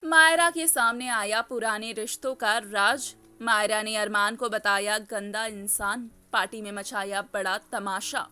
मायरा के सामने आया पुराने रिश्तों का राज। मायरा ने अरमान को बताया गंदा इंसान। पार्टी में मचाया बड़ा तमाशा।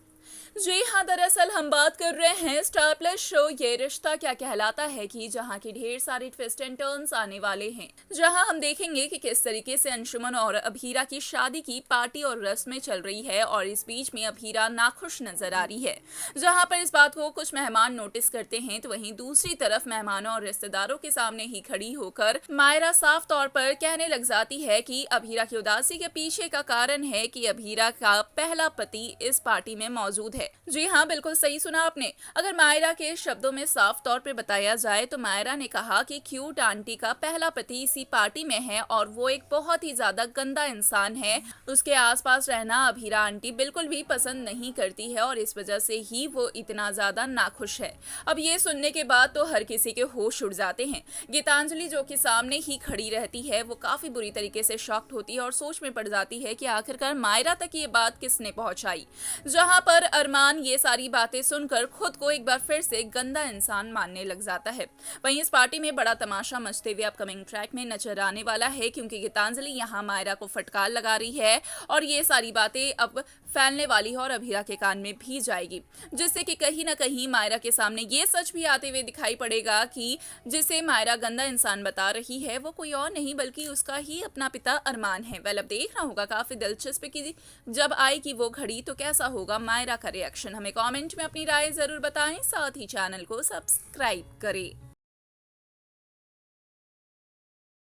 जी हाँ, दरअसल हम बात कर रहे हैं स्टार प्लस शो ये रिश्ता क्या कहलाता है की, जहाँ की ढेर सारी ट्विस्ट एंड टर्न्स आने वाले हैं। जहाँ हम देखेंगे कि किस तरीके से अंशुमन और अभीरा की शादी की पार्टी और रस्में चल रही है और इस बीच में अभीरा नाखुश नजर आ रही है। जहाँ पर इस बात को कुछ मेहमान नोटिस करते हैं तो वहीं दूसरी तरफ मेहमानों और रिश्तेदारों के सामने ही खड़ी होकर मायरा साफ तौर पर कहने लग जाती है कि अभीरा की उदासी के पीछे का कारण है कि अभीरा का पहला पति इस पार्टी में मौजूद है। जी हाँ, बिल्कुल सही सुना आपने। अगर मायरा के शब्दों में साफ तौर पे बताया जाए तो मायरा ने कहा कि क्यूट आंटी का पहला पति इसी पार्टी में है और वो एक बहुत ही ज्यादा गंदा इंसान है। उसके आसपास रहना अभीरा आंटी बिल्कुल भी पसंद नहीं करती है और इस वजह से ही वो इतना ज्यादा नाखुश है। अब ये सुनने के बाद तो हर किसी के होश उड़ जाते हैं। गीतांजलि जो कि सामने ही खड़ी रहती है वो काफी बुरी तरीके से शॉक्ड होती है और सोच में पड़ जाती है कि आखिरकार मायरा तक ये बात किसने पहुंचाई। जहां पर अरमान ये सारी बातें सुनकर खुद को एक बार फिर से गंदा इंसान मानने लग जाता है। वहीं इस पार्टी में बड़ा तमाशा मचते हुए अपकमिंग ट्रैक में नजर आने वाला है, क्योंकि गीतांजलि यहाँ मायरा को फटकार लगा रही है और ये सारी बातें अब फैलने वाली है और अभीरा के कान में भी जाएगी, जिससे कि कहीं ना कहीं मायरा के सामने ये सच भी आते हुए दिखाई पड़ेगा कि जिसे मायरा गंदा इंसान बता रही है वो कोई और नहीं बल्कि उसका ही अपना पिता अरमान है। वेल, अब देखना होगा, काफी दिलचस्प कि जब आएगी वो घड़ी तो कैसा होगा मायरा का रिएक्शन। हमें कमेंट में अपनी राय जरूर बताएं, साथ ही चैनल को सब्सक्राइब करें।